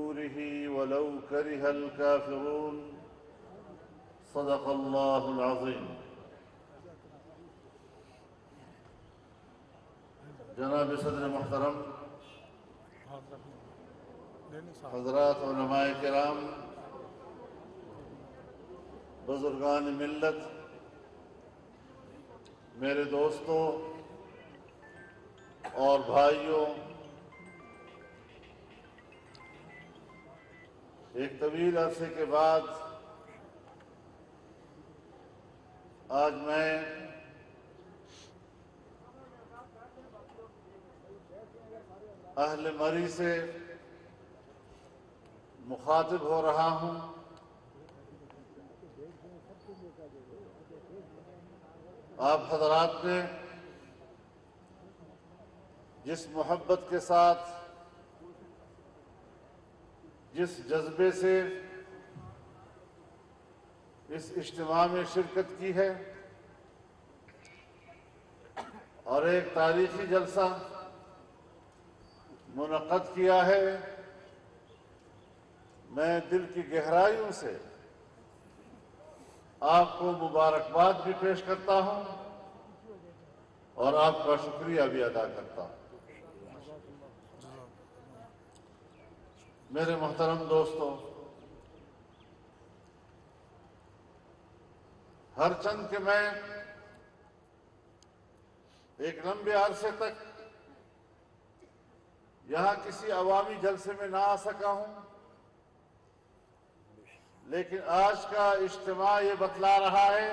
ولو كره الكافرون صدق الله العظيم. جناب صدر محترم، حضرات علماء کرام، بزرگان ملت، میرے دوستوں اور بھائیوں، ایک طویل عرصے کے بعد آج میں اہل مری سے مخاطب ہو رہا ہوں۔ آپ حضرات نے جس محبت کے ساتھ، جس جذبے سے اس اجتماع میں شرکت کی ہے اور ایک تاریخی جلسہ منعقد کیا ہے، میں دل کی گہرائیوں سے آپ کو مبارکباد بھی پیش کرتا ہوں اور آپ کا شکریہ بھی ادا کرتا ہوں۔ میرے محترم دوستوں، ہر چند کہ میں ایک لمبے عرصے تک یہاں کسی عوامی جلسے میں نہ آ سکا ہوں، لیکن آج کا اجتماع یہ بتلا رہا ہے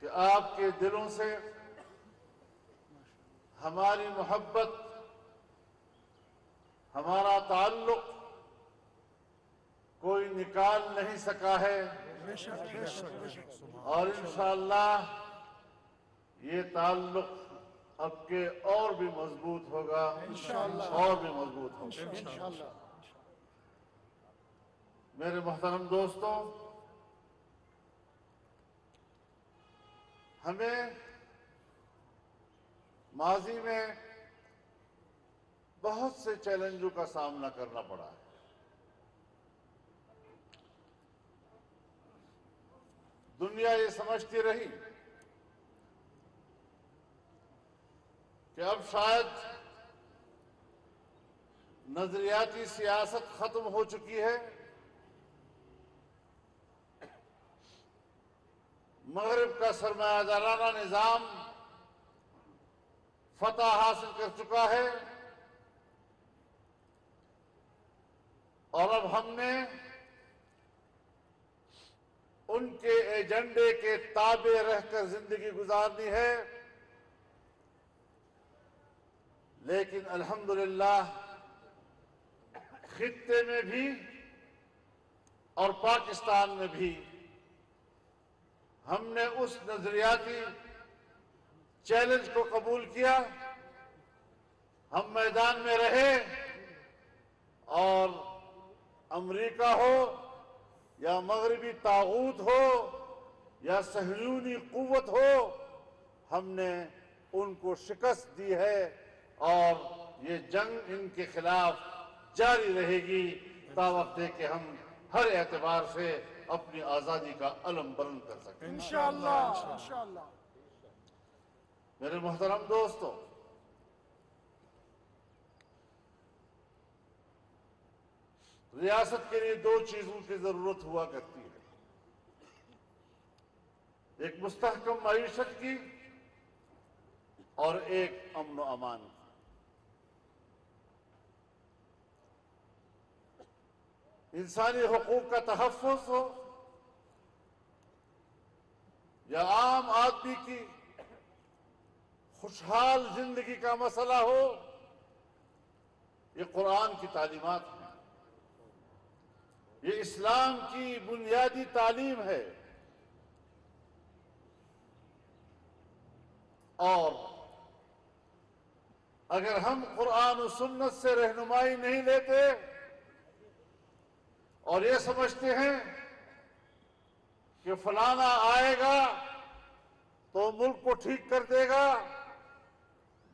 کہ آپ کے دلوں سے ہماری محبت، ہمارا تعلق کوئی نکال نہیں سکا ہے، اور انشاءاللہ یہ تعلق اب کے اور بھی مضبوط ہوگا، اور بھی مضبوط ہوگا۔ میرے محترم دوستوں، ہمیں ماضی میں بہت سے چیلنجوں کا سامنا کرنا پڑا ہے۔ دنیا یہ سمجھتی رہی کہ اب شاید نظریاتی سیاست ختم ہو چکی ہے، مغرب کا سرمایہ دارانہ نظام فتح حاصل کر چکا ہے، اور اب ہم نے ان کے ایجنڈے کے تابع رہ کر زندگی گزارنی ہے۔ لیکن الحمدللہ خطے میں بھی اور پاکستان میں بھی ہم نے اس نظریاتی چیلنج کو قبول کیا، ہم میدان میں رہے، اور امریکہ ہو یا مغربی طاغوت ہو یا صہیونی قوت ہو، ہم نے ان کو شکست دی ہے، اور یہ جنگ ان کے خلاف جاری رہے گی تا وقت کہ ہم ہر اعتبار سے اپنی آزادی کا علم بلند کر سکیں انشاءاللہ۔ میرے محترم دوستو، ریاست کے لیے دو چیزوں کی ضرورت ہوا کرتی ہے، ایک مستحکم معیشت کی اور ایک امن و امان کی۔ انسانی حقوق کا تحفظ ہو یا عام آدمی کی خوشحال زندگی کا مسئلہ ہو، یہ قرآن کی تعلیمات ہیں، یہ اسلام کی بنیادی تعلیم ہے، اور اگر ہم قرآن و سنت سے رہنمائی نہیں لیتے اور یہ سمجھتے ہیں کہ فلانا آئے گا تو ملک کو ٹھیک کر دے گا،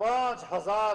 5000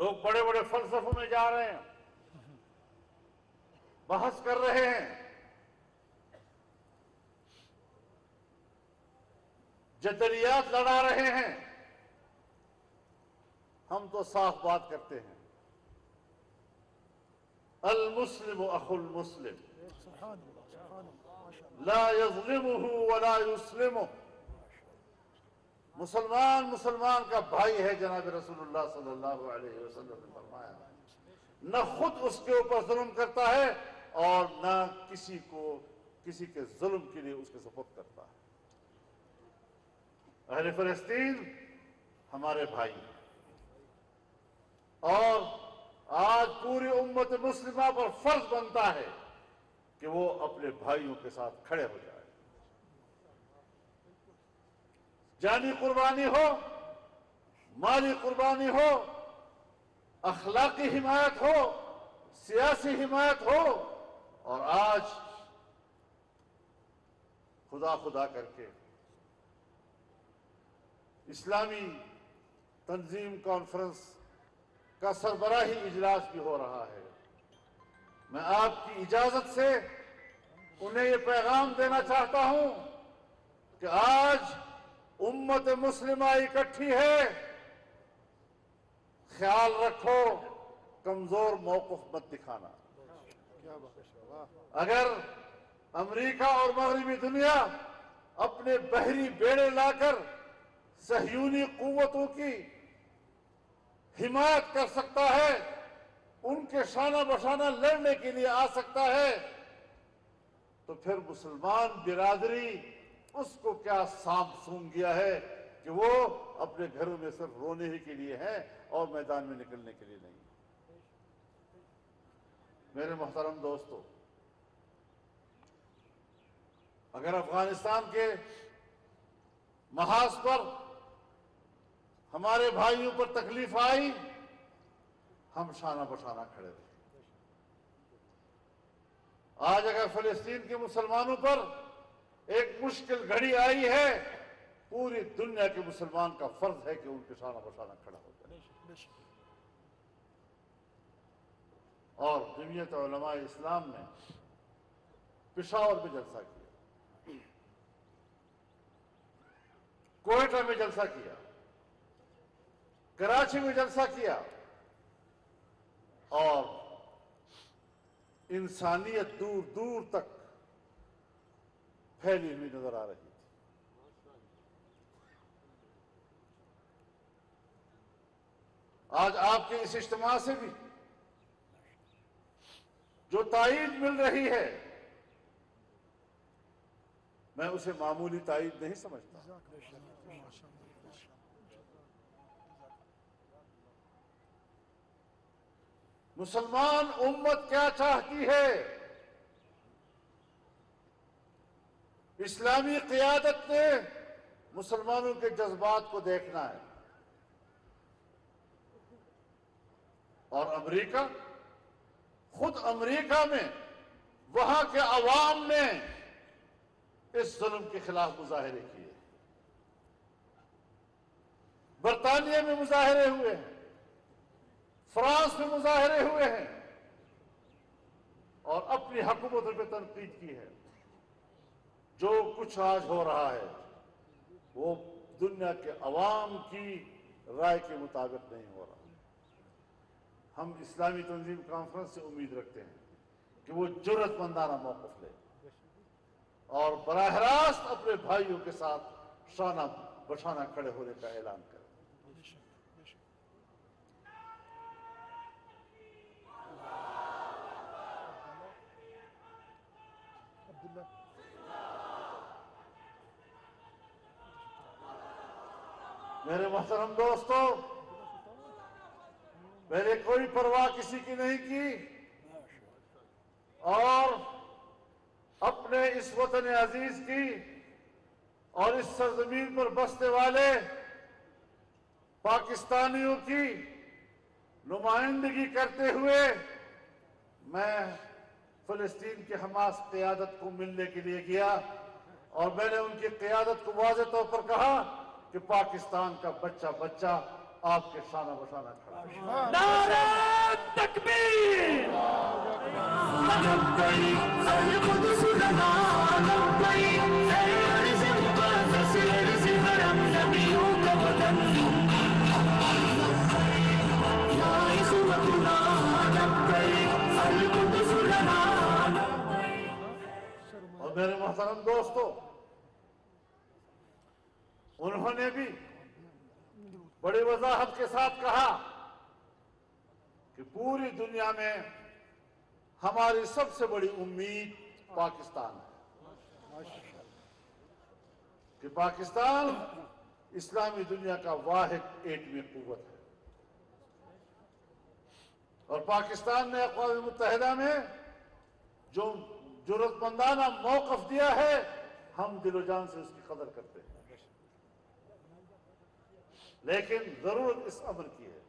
لوگ بڑے بڑے فلسفوں میں جا رہے ہیں، بحث کر رہے ہیں، جدلیات لڑا رہے ہیں۔ ہم تو صاف بات کرتے ہیں، المسلم اخو المسلم لا يظلمه ولا يسلمه۔ مسلمان مسلمان کا بھائی ہے، جناب رسول اللہ صلی اللہ علیہ وسلم نے فرمایا، نہ خود اس کے اوپر ظلم کرتا ہے اور نہ کسی کے ظلم کے لیے اس کے سپرد کرتا ہے۔ اہل فلسطین ہمارے بھائی ہیں، اور آج پوری امت مسلمہ پر فرض بنتا ہے کہ وہ اپنے بھائیوں کے ساتھ کھڑے ہو جائے، جانی قربانی ہو، مالی قربانی ہو، اخلاقی حمایت ہو، سیاسی حمایت ہو، اور آج خدا خدا کر کے اسلامی تنظیم کانفرنس کا سربراہی اجلاس بھی ہو رہا ہے۔ میں آپ کی اجازت سے انہیں یہ پیغام دینا چاہتا ہوں کہ آج امت مسلمہ اکٹھی ہے، خیال رکھو کمزور موقف مت دکھانا۔ اگر امریکہ اور مغربی دنیا اپنے بحری بیڑے لا کر صہیونی قوتوں کی حمایت کر سکتا ہے، ان کے شانہ بشانہ لڑنے کے لیے آ سکتا ہے، تو پھر مسلمان برادری اس کو کیا سانپ سونگ گیا ہے کہ وہ اپنے گھروں میں صرف رونے ہی کے لیے ہیں اور میدان میں نکلنے کے لیے نہیں۔ میرے محترم دوستو، اگر افغانستان کے محاذ پر ہمارے بھائیوں پر تکلیف آئی، ہم شانہ بشانہ کھڑے رہے۔ آج اگر فلسطین کے مسلمانوں پر ایک مشکل گھڑی آئی ہے، پوری دنیا کے مسلمان کا فرض ہے کہ ان کے شانہ بشانہ کھڑا ہو جائے۔ اور جمعیت علماء اسلام نے پشاور میں جلسہ کیا، کوئٹہ میں جلسہ کیا، کراچی میں جلسہ کیا، اور انسانیت دور دور تک پھیلی ہوئی نظر آ رہی تھی۔ آج آپ کے اس اجتماع سے بھی جو تائید مل رہی ہے، میں اسے معمولی تائید نہیں سمجھتا۔ مسلمان امت کیا چاہتی ہے؟ اسلامی قیادت نے مسلمانوں کے جذبات کو دیکھنا ہے، اور امریکہ، خود امریکہ میں وہاں کے عوام نے اس ظلم کے خلاف مظاہرے کیے، برطانیہ میں مظاہرے ہوئے ہیں، فرانس میں مظاہرے ہوئے ہیں، اور اپنی حکومتوں پہ تنقید کی ہے۔ جو کچھ آج ہو رہا ہے وہ دنیا کے عوام کی رائے کے مطابق نہیں ہو رہا۔ ہم اسلامی تنظیم کانفرنس سے امید رکھتے ہیں کہ وہ جرأت مندانہ موقف لے اور براہ راست اپنے بھائیوں کے ساتھ شانہ بشانہ کھڑے ہونے کا اعلان کرے۔ میرے محترم دوستو، میں نے کوئی پرواہ کسی کی نہیں کی، اور اپنے اس وطن عزیز کی اور اس سرزمین پر بسنے والے پاکستانیوں کی نمائندگی کرتے ہوئے میں فلسطین کی حماس قیادت کو ملنے کے لیے گیا، اور میں نے ان کی قیادت کو واضح طور پر کہا کہ پاکستان کا بچہ آپ کے شانہ بشانہ کھڑا ہے۔ نعرہ تکبیر لبیک القدس لنا لبیک اے عرض مقدس عرض حرم نبیوں کا وطن یا اخوتنا لبیک القدس لنا اور میرے محترم دوستو، انہوں نے بھی بڑی وضاحت کے ساتھ کہا کہ پوری دنیا میں ہماری سب سے بڑی امید پاکستان ہے، کہ پاکستان اسلامی دنیا کا واحد ایٹمی قوت ہے، اور پاکستان نے اقوام متحدہ میں جو جرأت مندانہ موقف دیا ہے، ہم دل و جان سے اس کی قدر کرتے ہیں، لیکن ضرورت اس امر کی ہے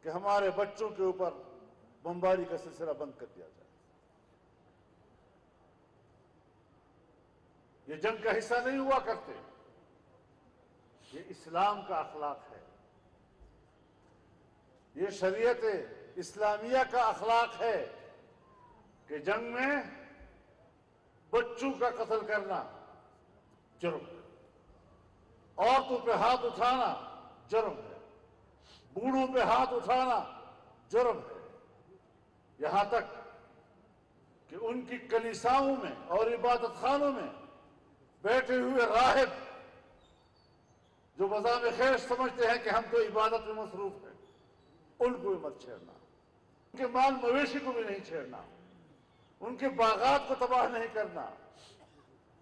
کہ ہمارے بچوں کے اوپر بمباری کا سلسلہ بند کر دیا جائے۔ یہ جنگ کا حصہ نہیں ہوا کرتے، یہ اسلام کا اخلاق ہے، یہ شریعت اسلامیہ کا اخلاق ہے کہ جنگ میں بچوں کا قتل کرنا جرم ہے، عورتوں پہ ہاتھ اٹھانا جرم ہے، بوڑھوں پہ ہاتھ اٹھانا جرم ہے، یہاں تک کہ ان کی کلیساؤں میں اور عبادت خانوں میں بیٹھے ہوئے راہب جو بزام خیر سمجھتے ہیں کہ ہم تو عبادت میں مصروف ہیں، ان کو بھی مت چھیڑنا، ان کے مال مویشی کو بھی نہیں چھیڑنا، ان کے باغات کو تباہ نہیں کرنا،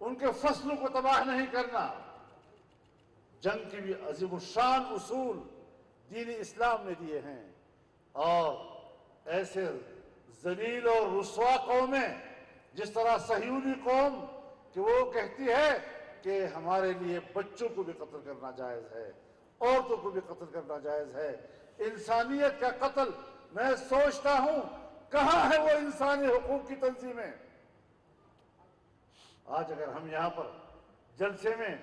ان کے فصلوں کو تباہ نہیں کرنا۔ جنگ کی بھی عظیم الشان اصول دین اسلام نے دیے ہیں، اور ایسے ذلیل اور رسوا قومیں جس طرح صہیونی قوم کہ وہ کہتی ہے کہ ہمارے لیے بچوں کو بھی قتل کرنا جائز ہے، عورتوں کو بھی قتل کرنا جائز ہے، انسانیت کا قتل، میں سوچتا ہوں کہاں ہے وہ انسانی حقوق کی تنظیمیں؟ آج اگر ہم یہاں پر جلسے میں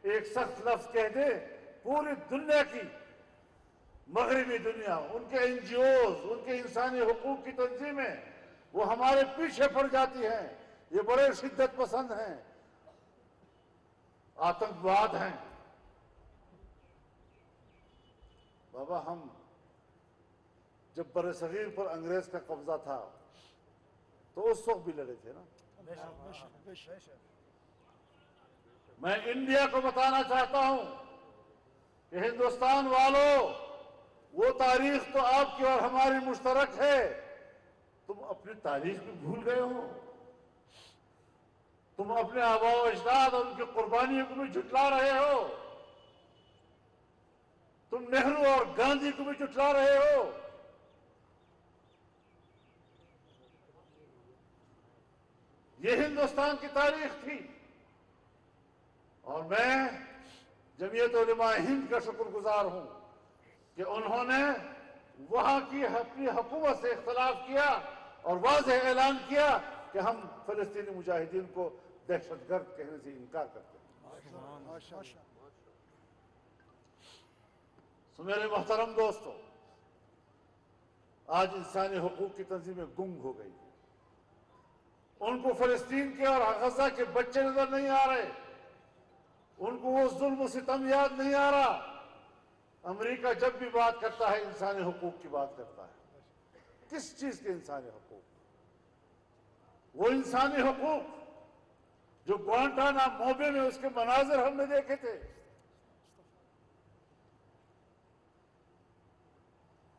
ایک سخت لفظ کہہ دیں، پوری دنیا کی مغربی دنیا، ان کے این جی اوز، ان کے انسانی حقوق کی تنظیمیں وہ ہمارے پیچھے پڑ جاتی ہیں، یہ بڑے شدت پسند ہیں، آتنکواد ہیں۔ بابا ہم جب برصغیر پر انگریز کا قبضہ تھا تو اس وقت بھی لڑے تھے نا۔ میں انڈیا کو بتانا چاہتا ہوں کہ ہندوستان والوں، وہ تاریخ تو آپ کی اور ہماری مشترک ہے، تم اپنی تاریخ بھی بھول گئے ہو، تم اپنے آباء و اجداد اور ان کی قربانیوں کو بھی جھٹلا رہے ہو، تم نہرو اور گاندھی کو بھی جھٹلا رہے ہو۔ یہ ہندوستان کی تاریخ تھی، اور میں جمعیت علماء ہند کا شکر گزار ہوں کہ انہوں نے وہاں کی اپنی حکومت سے اختلاف کیا اور واضح اعلان کیا کہ ہم فلسطینی مجاہدین کو دہشت گرد کہنے سے انکار کرتے ہیں۔ سو میرے محترم دوستو، آج انسانی حقوق کی تنظیمیں گنگ ہو گئی، ان کو فلسطین کے اور غزہ کے بچے نظر نہیں آ رہے، ان کو وہ ظلم و ستم یاد نہیں آ رہا۔ امریکہ جب بھی بات کرتا ہے انسانی حقوق کی بات کرتا ہے، کس چیز کے انسانی حقوق؟ وہ انسانی حقوق جو گوانٹانامو میں اس کے مناظر ہم نے دیکھے تھے،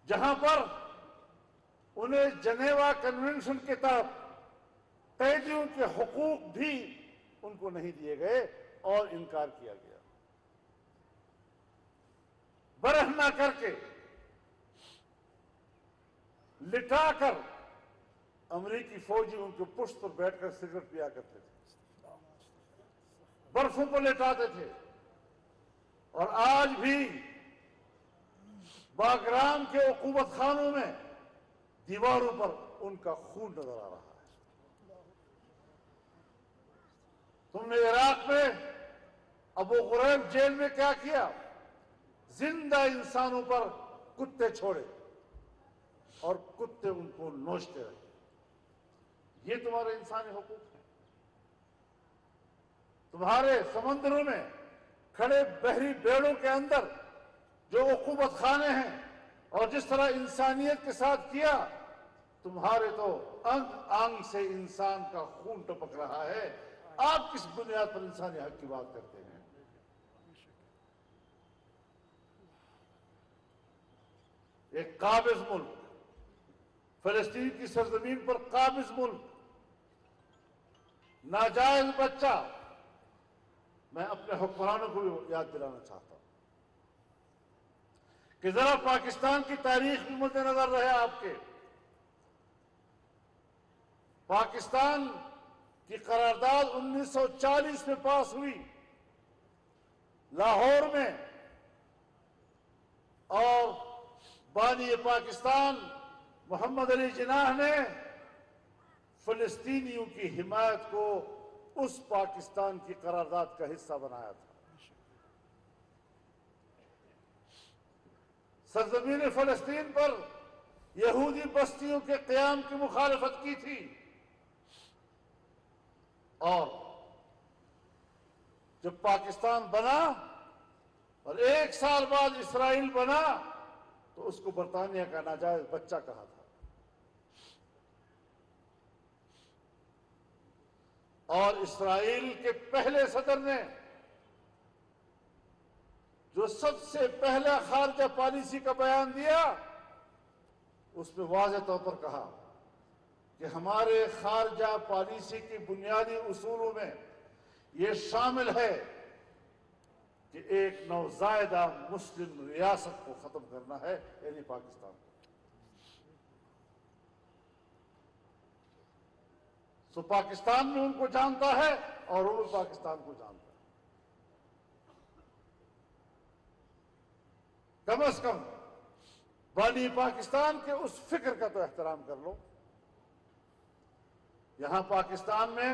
جہاں پر انہیں جنیوا کنونشن کے تحت قیدیوں کے حقوق بھی ان کو نہیں دیے گئے اور انکار کیا گیا، برہنہ کر کے لٹا کر امریکی فوجی ان کے پشت پر بیٹھ کر سگریٹ پیا کرتے تھے، برفوں پر لٹاتے تھے، اور آج بھی باگرام کے عقوبت خانوں میں دیواروں پر ان کا خون نظر آ رہا ہے۔ تم نے عراق میں ابو غریب جیل میں کیا کیا؟ زندہ انسانوں پر کتے چھوڑے اور کتے ان کو نوچتے رہے. یہ تمہارے انسانی حقوق ہیں. تمہارے سمندروں میں کھڑے بحری بیڑوں کے اندر جو عقوبت خانے ہیں اور جس طرح انسانیت کے ساتھ کیا، تمہارے تو انگ انگ سے انسان کا خون ٹپک رہا ہے. آپ کس بنیاد پر انسانی حق کی بات کرتے ہیں؟ ایک قابض ملک، فلسطین کی سرزمین پر قابض ملک، ناجائز بچہ. میں اپنے حکمرانوں کو بھی یاد دلانا چاہتا ہوں کہ ذرا پاکستان کی تاریخ بھی مد نظر رہے آپ کے. پاکستان کی قرارداد 1940 میں پاس ہوئی لاہور میں، اور بانی پاکستان محمد علی جناح نے فلسطینیوں کی حمایت کو اس پاکستان کی قرارداد کا حصہ بنایا تھا. سرزمین فلسطین پر یہودی بستیوں کے قیام کی مخالفت کی تھی، اور جب پاکستان بنا اور 1 سال بعد اسرائیل بنا تو اس کو برطانیہ کا ناجائز بچہ کہا تھا. اور اسرائیل کے پہلے صدر نے جو سب سے پہلا خارجہ پالیسی کا بیان دیا، اس میں واضح طور پر کہا کہ ہمارے خارجہ پالیسی کی بنیادی اصولوں میں یہ شامل ہے کہ ایک نوزائیدہ مسلم ریاست کو ختم کرنا ہے، یعنی پاکستان کو. سو پاکستان میں ان کو جانتا ہے اور وہ پاکستان کو جانتا ہے. کم از کم بانی پاکستان کے اس فکر کا تو احترام کر لو. یہاں پاکستان میں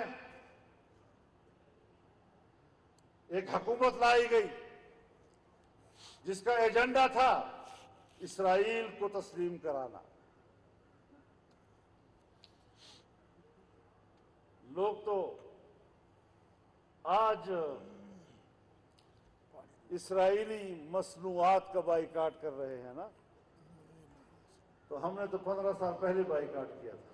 ایک حکومت لائی گئی جس کا ایجنڈا تھا اسرائیل کو تسلیم کرانا. لوگ تو آج اسرائیلی مصنوعات کا بائیکاٹ کر رہے ہیں نا، تو ہم نے تو 15 سال پہلے بائیکاٹ کیا تھا.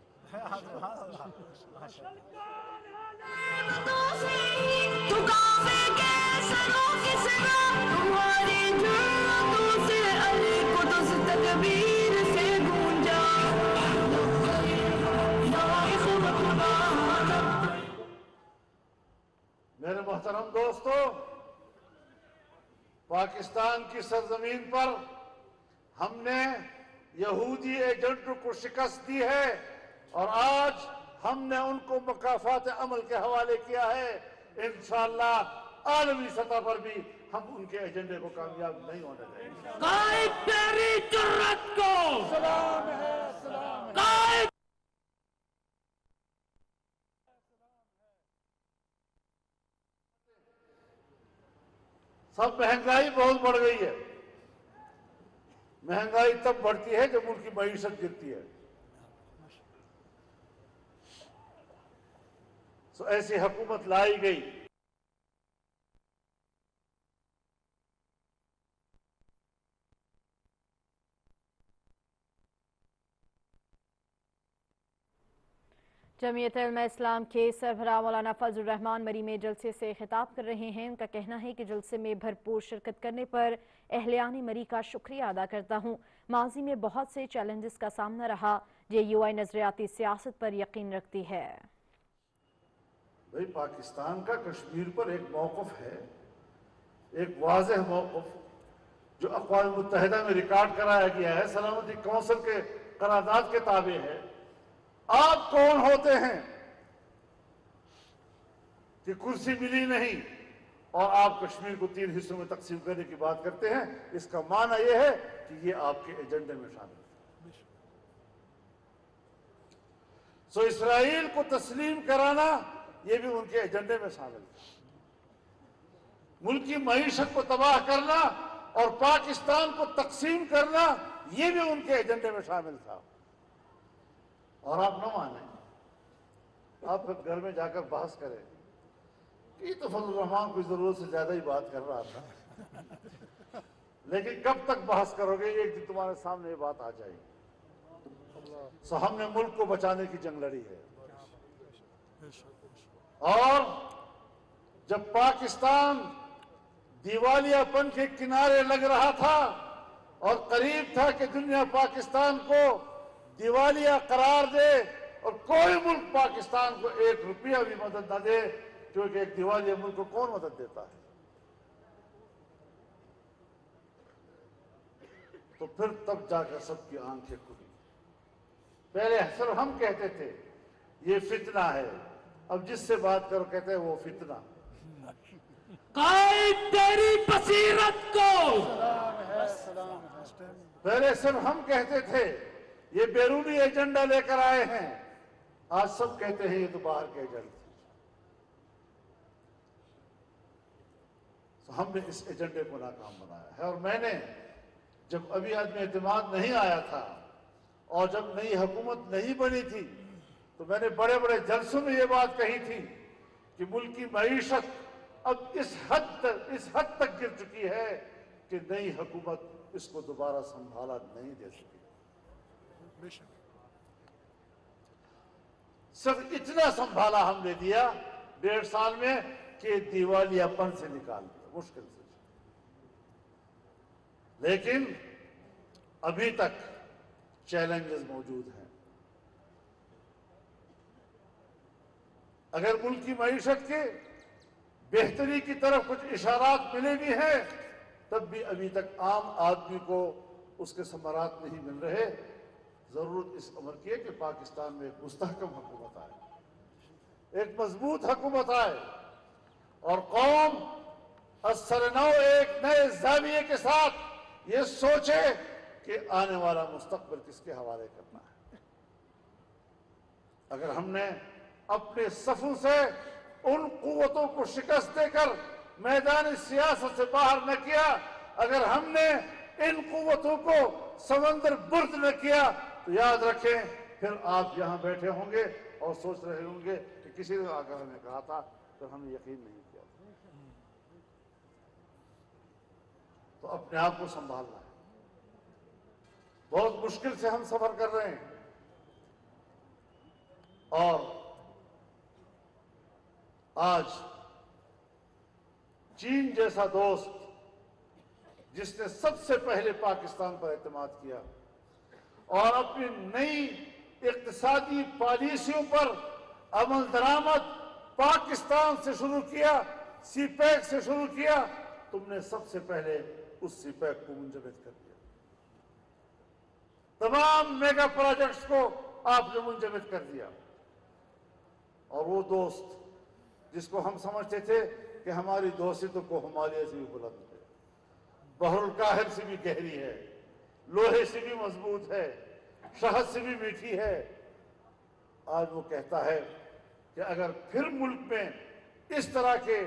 میرے محترم دوستو، پاکستان کی سرزمین پر ہم نے یہودی ایجنٹوں کو شکست دی ہے، اور آج ہم نے ان کو مکافات عمل کے حوالے کیا ہے. انشاءاللہ عالمی سطح پر بھی ہم ان کے ایجنڈے کو کامیاب نہیں ہونے دیں گے. قائد تیری جرت کو سلام ہے، سلام ہے. سب مہنگائی بہت بڑھ گئی ہے. مہنگائی تب بڑھتی ہے جب ملک کی معیشت گرتی ہے. سو ایسی حکومت لائی گئی. جمعیت علماء اسلام کے سربراہ مولانا فضل الرحمان مری میں جلسے سے خطاب کر رہے ہیں. ان کا کہنا ہے کہ جلسے میں بھرپور شرکت کرنے پر اہلیان مری کا شکریہ ادا کرتا ہوں. ماضی میں بہت سے چیلنجز کا سامنا رہا. JUI نظریاتی سیاست پر یقین رکھتی ہے. بھئی پاکستان کا کشمیر پر ایک موقف ہے، ایک واضح موقف جو اقوام متحدہ میں ریکارڈ کرایا گیا ہے، سلامتی کونسل کے قرارداد کے تابع ہے. آپ کون ہوتے ہیں کہ کرسی ملی نہیں اور آپ کشمیر کو 3 حصوں میں تقسیم کرنے کی بات کرتے ہیں؟ اس کا معنی یہ ہے کہ یہ آپ کے ایجنڈے میں شامل ہے. سو اسرائیل کو تسلیم کرانا یہ بھی ان کے ایجنڈے میں شامل ہے. ملک کی معیشت کو تباہ کرنا اور پاکستان کو تقسیم کرنا یہ بھی ان کے ایجنڈے میں شامل تھا. اور آپ نہ مانیں, آپ پھر گھر میں جا کر بحث کریں کہ یہ تو فضل الرحمان کوئی ضرورت سے زیادہ ہی بات کر رہا تھا. لیکن کب تک بحث کرو گے؟ ایک دن تمہارے سامنے یہ بات آ جائے گی. سو ہم نے ملک کو بچانے کی جنگ لڑی ہے. اور جب پاکستان دیوالیہ پن کے کنارے لگ رہا تھا اور قریب تھا کہ دنیا پاکستان کو دیوالیہ قرار دے, اور کوئی ملک پاکستان کو 1 روپیہ بھی مدد نہ دے, کیونکہ ایک دیوالیہ ملک کو کون مدد دیتا ہے؟ تو پھر تب جا کر سب کی آنکھیں کھلی. پہلے صرف ہم کہتے تھے یہ فتنہ ہے, اب جس سے بات کرو کہتے ہیں وہ فتنہ. قائد تیری بصیرت کو پہلے صرف ہم کہتے تھے یہ بیرونی ایجنڈا لے کر آئے ہیں, آج سب کہتے ہیں یہ تو باہر کے ایجنڈے تھے. ہم نے اس ایجنڈے کو ناکام بنایا ہے. اور میں نے جب ابھی عدم اعتماد نہیں آیا تھا اور جب نئی حکومت نہیں بنی تھی تو میں نے بڑے بڑے جلسوں میں یہ بات کہی تھی کہ ملک کی معیشت اب اس حد تک گر چکی ہے کہ نئی حکومت اس کو دوبارہ سنبھالا نہیں دے سکی. صرف اتنا سنبھالا ہم نے دیا 1.5 سال میں کہ دیوالیہ پن سے نکال دیا, مشکل سے. لیکن ابھی تک چیلنجز موجود ہیں. اگر ملک کی معیشت کے بہتری کی طرف کچھ اشارات ملے بھی ہیں تب بھی ابھی تک عام آدمی کو اس کے ثمرات نہیں مل رہے. ضرورت اس امر کی ہے کہ پاکستان میں ایک مستحکم حکومت آئے, ایک مضبوط حکومت آئے, اور قوم السرنو ایک نئے زاویے کے ساتھ یہ سوچے کہ آنے والا مستقبل کس کے حوالے کرنا ہے. اگر ہم نے اپنے صفوں سے ان قوتوں کو شکست دے کر میدان سیاست سے باہر نہ کیا, اگر ہم نے ان قوتوں کو سمندر برد نہ کیا, تو یاد رکھیں پھر آپ یہاں بیٹھے ہوں گے اور سوچ رہے ہوں گے کہ کسی نے آ کر ہمیں کہا تھا تو ہم نے یقین نہیں کیا. تو اپنے آپ کو سنبھالنا ہے. بہت مشکل سے ہم سفر کر رہے ہیں, اور آج چین جیسا دوست جس نے سب سے پہلے پاکستان پر اعتماد کیا اور اپنی نئی اقتصادی پالیسیوں پر عمل درآمد پاکستان سے شروع کیا, سی پیک سے شروع کیا, تم نے سب سے پہلے اس سی پیک کو منجمد کر دیا. تمام میگا پروجیکٹس کو آپ نے منجمد کر دیا. اور وہ دوست جس کو ہم سمجھتے تھے کہ ہماری دوستی تو کو ہمالیہ سے بھی بلند ہے, بحر الکاہل سے بھی گہری ہے, لوہے سے بھی مضبوط ہے, شہد سے بھی میٹھی ہے, آج وہ کہتا ہے کہ اگر پھر ملک میں اس طرح کے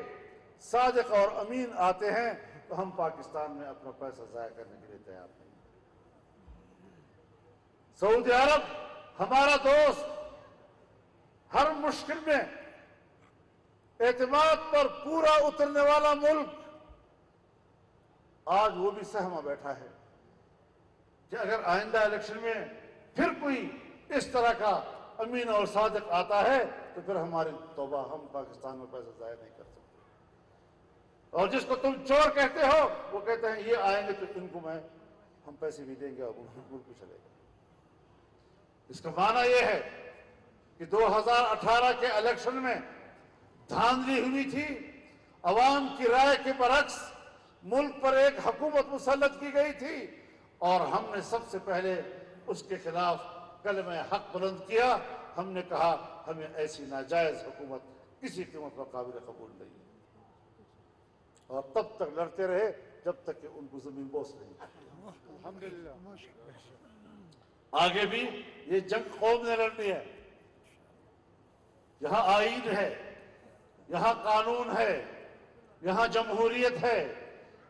صادق اور امین آتے ہیں تو ہم پاکستان میں اپنا پیسہ ضائع کرنے کے لیے تیار نہیں. سعودی عرب ہمارا دوست, ہر مشکل میں اعتماد پر پورا اترنے والا ملک, آج وہ بھی سہما بیٹھا ہے کہ اگر آئندہ الیکشن میں پھر کوئی اس طرح کا امین اور صادق آتا ہے تو پھر ہماری توبہ, ہم پاکستان میں پیسہ ضائع نہیں کر سکتے. اور جس کو تم چور کہتے ہو وہ کہتے ہیں یہ آئیں گے تو ان کو ہم پیسے بھی دیں گے اور ملک بھی چلے گا. اس کا معنی یہ ہے کہ 2018 کے الیکشن میں دھاندلی ہوئی تھی, عوام کی رائے کے برعکس ملک پر ایک حکومت مسلط کی گئی تھی, اور ہم نے سب سے پہلے اس کے خلاف کلمہ حق بلند کیا. ہم نے کہا ہمیں ایسی ناجائز حکومت کسی قیمت پر قابل قبول نہیں, اور تب تک لڑتے رہے جب تک کہ ان کو زمین بوس نہیں. الحمدللہ آگے بھی یہ جنگ قوم نے لڑنی ہے. یہاں آئین ہے, یہاں قانون ہے, یہاں جمہوریت ہے,